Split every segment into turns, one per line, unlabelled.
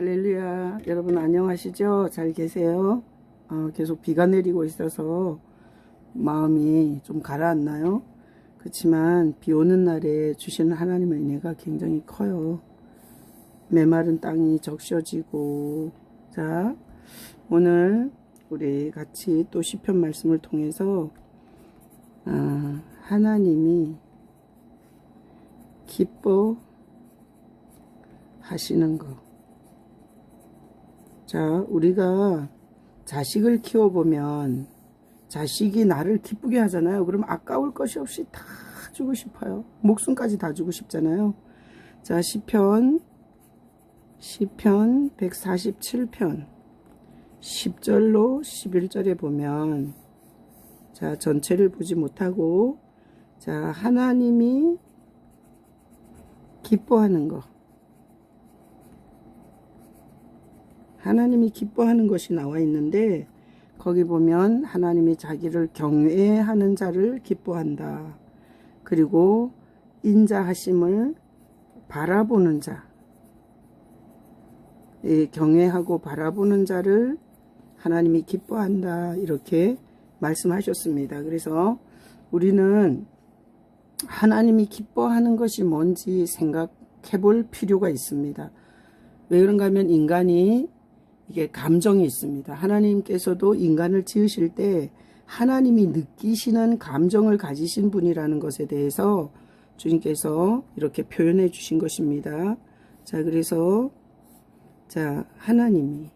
할렐루야. 여러분 안녕하시죠? 잘 계세요? 계속 비가 내리고 있어서 마음이 좀 가라앉나요? 그렇지만 비 오는 날에 주시는 하나님의 은혜가 굉장히 커요. 메마른 땅이 적셔지고. 자, 오늘 우리 같이 또 시편 말씀을 통해서 하나님이 기뻐하시는 것. 자, 우리가 자식을 키워보면 자식이 나를 기쁘게 하잖아요. 그럼 아까울 것이 없이 다 주고 싶어요. 목숨까지 다 주고 싶잖아요. 자, 시편 147편 10절로 11절에 보면, 자, 전체를 보지 못하고, 자, 하나님이 기뻐하는 것, 하나님이 기뻐하는 것이 나와 있는데, 거기 보면 하나님이 자기를 경외하는 자를 기뻐한다. 그리고 인자하심을 바라보는 자, 경외하고 바라보는 자를 하나님이 기뻐한다. 이렇게 말씀하셨습니다. 그래서 우리는 하나님이 기뻐하는 것이 뭔지 생각해 볼 필요가 있습니다. 왜 그런가 하면 인간이 이게 감정이 있습니다. 하나님께서도 인간을 지으실 때 하나님이 느끼시는 감정을 가지신 분이라는 것에 대해서 주님께서 이렇게 표현해 주신 것입니다. 자, 그래서 자, 하나님이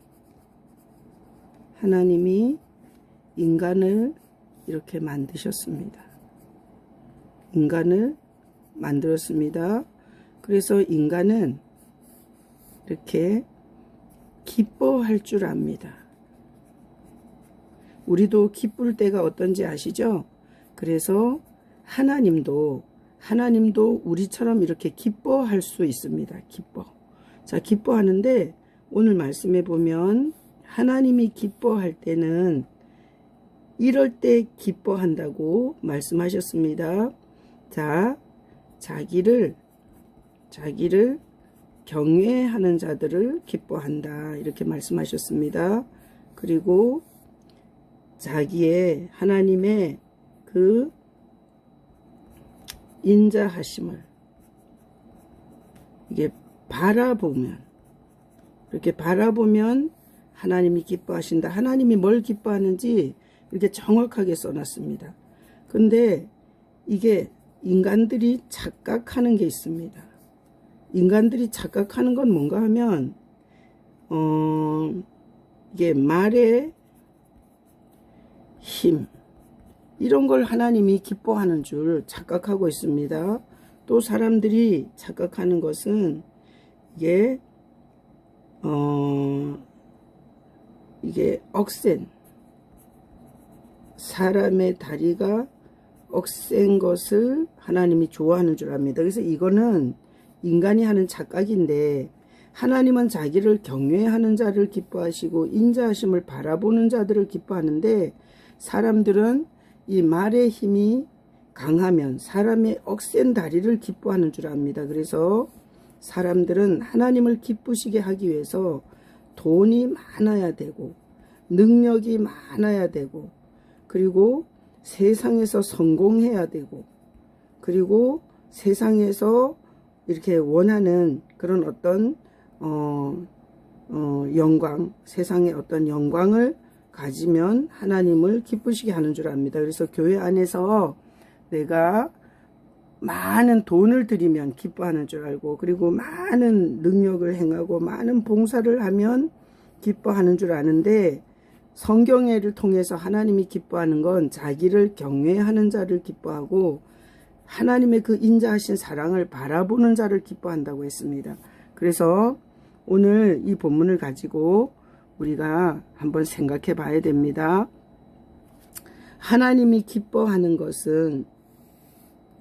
인간을 이렇게 만드셨습니다. 인간을 만들었습니다. 그래서 인간은 이렇게 기뻐할 줄 압니다. 우리도 기쁠 때가 어떤지 아시죠? 그래서 하나님도 우리처럼 이렇게 기뻐할 수 있습니다. 자, 기뻐하는데 오늘 말씀해 보면 하나님이 기뻐할 때는 이럴 때 기뻐한다고 말씀하셨습니다. 자, 자기를 경외하는 자들을 기뻐한다. 이렇게 말씀하셨습니다. 그리고 자기의 하나님의 그 인자하심을 이게 이렇게 바라보면 하나님이 기뻐하신다. 하나님이 뭘 기뻐하는지 이렇게 정확하게 써놨습니다. 근데 이게 인간들이 착각하는 게 있습니다. 인간들이 착각하는 건 뭔가 하면 이게 말의 힘, 이런 걸 하나님이 기뻐하는 줄 착각하고 있습니다. 또 사람들이 착각하는 것은 이게 억센, 사람의 다리가 억센 것을 하나님이 좋아하는 줄 압니다. 그래서 이거는 인간이 하는 착각인데, 하나님은 자기를 경외하는 자를 기뻐하시고 인자하심을 바라보는 자들을 기뻐하는데, 사람들은 이 말의 힘이 강하면 사람의 억센 다리를 기뻐하는 줄 압니다. 그래서 사람들은 하나님을 기쁘시게 하기 위해서 돈이 많아야 되고 능력이 많아야 되고, 그리고 세상에서 성공해야 되고, 그리고 세상에서 이렇게 원하는 그런 어떤 영광, 세상의 어떤 영광을 가지면 하나님을 기쁘시게 하는 줄 압니다. 그래서 교회 안에서 내가 많은 돈을 들이면 기뻐하는 줄 알고, 그리고 많은 능력을 행하고 많은 봉사를 하면 기뻐하는 줄 아는데, 성경회를 통해서 하나님이 기뻐하는 건 자기를 경외하는 자를 기뻐하고 하나님의 그 인자하신 사랑을 바라보는 자를 기뻐한다고 했습니다. 그래서 오늘 이 본문을 가지고 우리가 한번 생각해 봐야 됩니다. 하나님이 기뻐하는 것은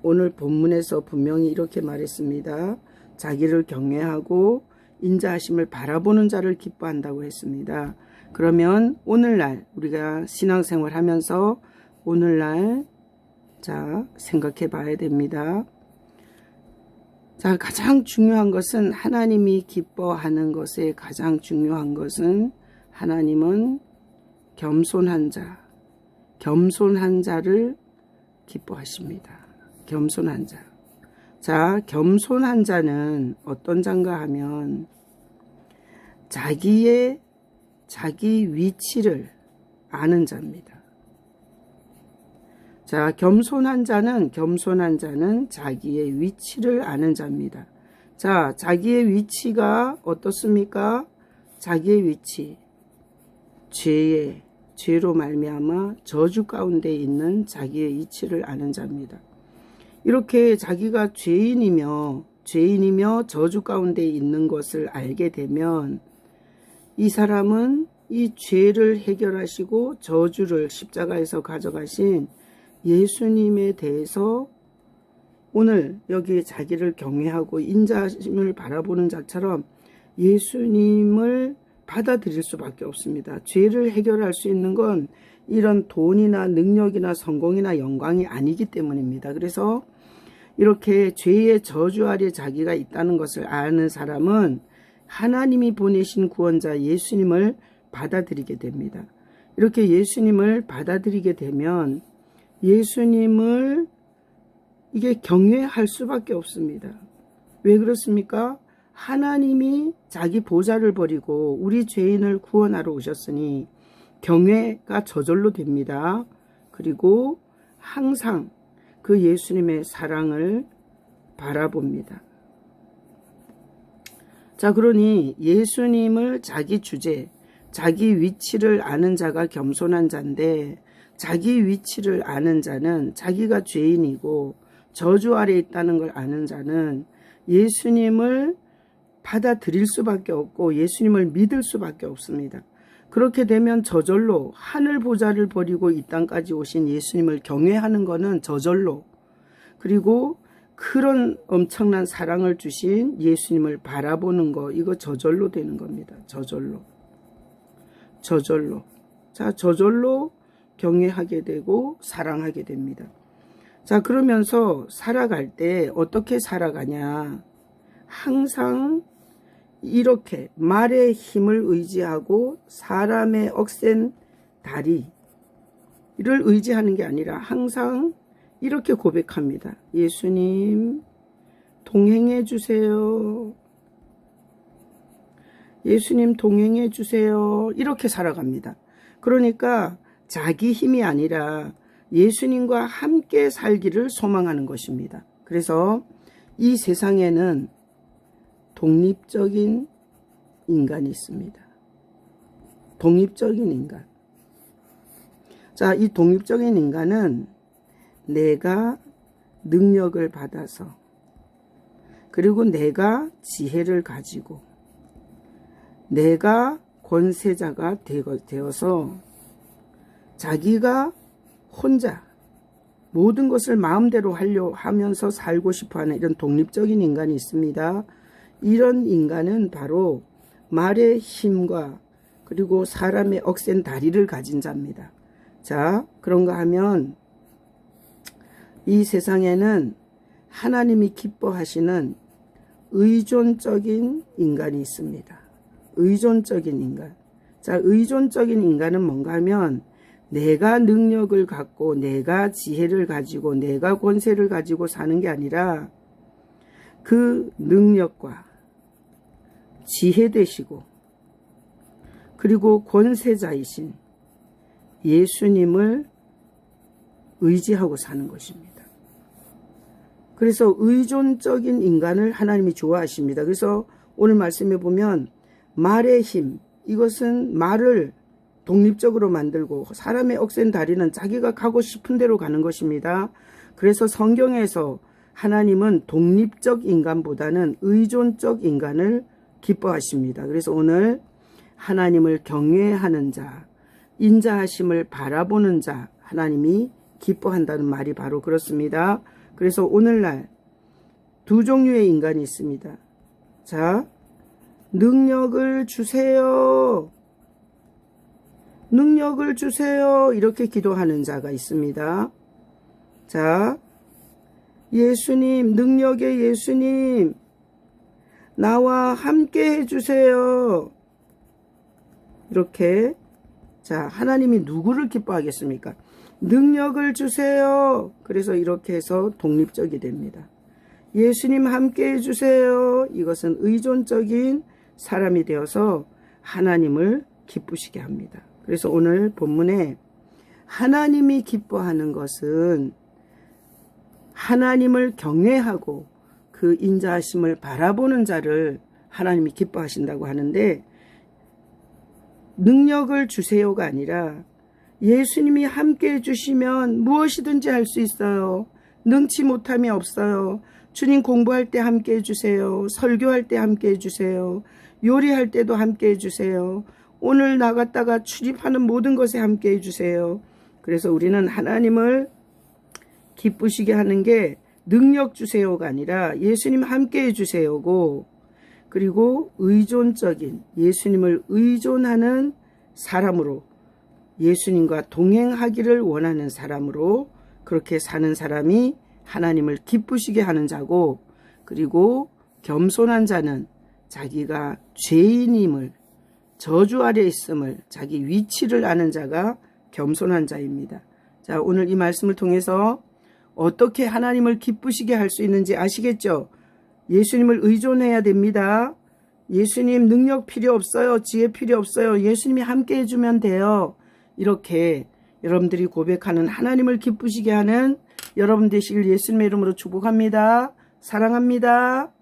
오늘 본문에서 분명히 이렇게 말했습니다. 자기를 경외하고 인자하심을 바라보는 자를 기뻐한다고 했습니다. 그러면 오늘날 우리가 신앙생활 하면서 오늘날 자, 생각해 봐야 됩니다. 자, 가장 중요한 것은 하나님이 기뻐하는 것에 가장 중요한 것은 하나님은 겸손한 자를 기뻐하십니다. 겸손한 자. 자, 겸손한 자는 어떤 자인가 하면 자기 위치를 아는 자입니다. 자, 겸손한 자는 자기의 위치를 아는 자입니다. 자, 자기의 위치가 어떻습니까? 자기의 위치, 죄로 말미암아 저주 가운데 있는 자기의 위치를 아는 자입니다. 이렇게 자기가 죄인이며 저주 가운데 있는 것을 알게 되면 이 사람은 이 죄를 해결하시고 저주를 십자가에서 가져가신 예수님에 대해서 오늘 여기 자기를 경외하고 인자심을 바라보는 자처럼 예수님을 받아들일 수밖에 없습니다. 죄를 해결할 수 있는 건 이런 돈이나 능력이나 성공이나 영광이 아니기 때문입니다. 그래서 이렇게 죄의 저주 아래 자기가 있다는 것을 아는 사람은 하나님이 보내신 구원자 예수님을 받아들이게 됩니다. 이렇게 예수님을 받아들이게 되면 예수님을 이게 경외할 수밖에 없습니다. 왜 그렇습니까? 하나님이 자기 보좌를 버리고 우리 죄인을 구원하러 오셨으니 경외가 저절로 됩니다. 그리고 항상 그 예수님의 사랑을 바라봅니다. 자, 그러니 예수님을 자기 주제, 자기 위치를 아는 자가 겸손한 자인데 자기 위치를 아는 자는 자기가 죄인이고 저주 아래 있다는 걸 아는 자는 예수님을 받아들일 수밖에 없고 예수님을 믿을 수밖에 없습니다. 그렇게 되면 저절로 하늘 보좌를 버리고 이 땅까지 오신 예수님을 경외하는 것은 저절로, 그리고 그런 엄청난 사랑을 주신 예수님을 바라보는 거, 이거 저절로 되는 겁니다. 저절로. 자, 저절로 경외하게 되고 사랑하게 됩니다. 자, 그러면서 살아갈 때 어떻게 살아가냐? 항상 이렇게 말의 힘을 의지하고 사람의 억센 다리를 의지하는 게 아니라 항상 이렇게 고백합니다. 예수님, 동행해 주세요. 예수님, 동행해 주세요. 이렇게 살아갑니다. 그러니까 자기 힘이 아니라 예수님과 함께 살기를 소망하는 것입니다. 그래서 이 세상에는 독립적인 인간이 있습니다. 독립적인 인간. 자, 이 독립적인 인간은 내가 능력을 받아서, 그리고 내가 지혜를 가지고, 내가 권세자가 되어서 자기가 혼자 모든 것을 마음대로 하면서 살고 싶어하는 이런 독립적인 인간이 있습니다. 이런 인간은 바로 말의 힘과 그리고 사람의 억센 다리를 가진 자입니다. 자, 그런가 하면 이 세상에는 하나님이 기뻐하시는 의존적인 인간이 있습니다. 의존적인 인간. 자, 의존적인 인간은 뭔가 하면 내가 능력을 갖고 내가 지혜를 가지고 내가 권세를 가지고 사는 게 아니라 그 능력과 지혜 되시고 그리고 권세자이신 예수님을 의지하고 사는 것입니다. 그래서 의존적인 인간을 하나님이 좋아하십니다. 그래서 오늘 말씀에 보면 말의 힘, 이것은 말을 독립적으로 만들고 사람의 억센 다리는 자기가 가고 싶은 대로 가는 것입니다. 그래서 성경에서 하나님은 독립적 인간보다는 의존적 인간을 기뻐하십니다. 그래서 오늘 하나님을 경외하는 자, 인자하심을 바라보는 자, 하나님이 기뻐한다는 말이 바로 그렇습니다. 그래서 오늘날 두 종류의 인간이 있습니다. 자, 능력을 주세요. 능력을 주세요. 이렇게 기도하는 자가 있습니다. 자, 예수님, 능력의 예수님, 나와 함께 해주세요. 이렇게. 자, 하나님이 누구를 기뻐하겠습니까? 능력을 주세요. 그래서 이렇게 해서 독립적이 됩니다. 예수님 함께 해주세요. 이것은 의존적인 사람이 되어서 하나님을 기쁘시게 합니다. 그래서 오늘 본문에 하나님이 기뻐하는 것은 하나님을 경외하고 그 인자하심을 바라보는 자를 하나님이 기뻐하신다고 하는데, 능력을 주세요가 아니라 예수님이 함께 해주시면 무엇이든지 할 수 있어요. 능치 못함이 없어요. 주님 공부할 때 함께 해주세요. 설교할 때 함께 해주세요. 요리할 때도 함께 해주세요. 오늘 나갔다가 출입하는 모든 것에 함께 해주세요. 그래서 우리는 하나님을 기쁘시게 하는 게 능력 주세요가 아니라 예수님 함께 해주세요고, 그리고 의존적인, 예수님을 의존하는 사람으로, 예수님과 동행하기를 원하는 사람으로 그렇게 사는 사람이 하나님을 기쁘시게 하는 자고, 그리고 겸손한 자는 자기가 죄인임을, 저주 아래 있음을, 자기 위치를 아는 자가 겸손한 자입니다. 자, 오늘 이 말씀을 통해서 어떻게 하나님을 기쁘시게 할 수 있는지 아시겠죠? 예수님을 의존해야 됩니다. 예수님 능력 필요 없어요. 지혜 필요 없어요. 예수님이 함께 해주면 돼요. 이렇게 여러분들이 고백하는 하나님을 기쁘시게 하는 여러분 되시길 예수님의 이름으로 축복합니다. 사랑합니다.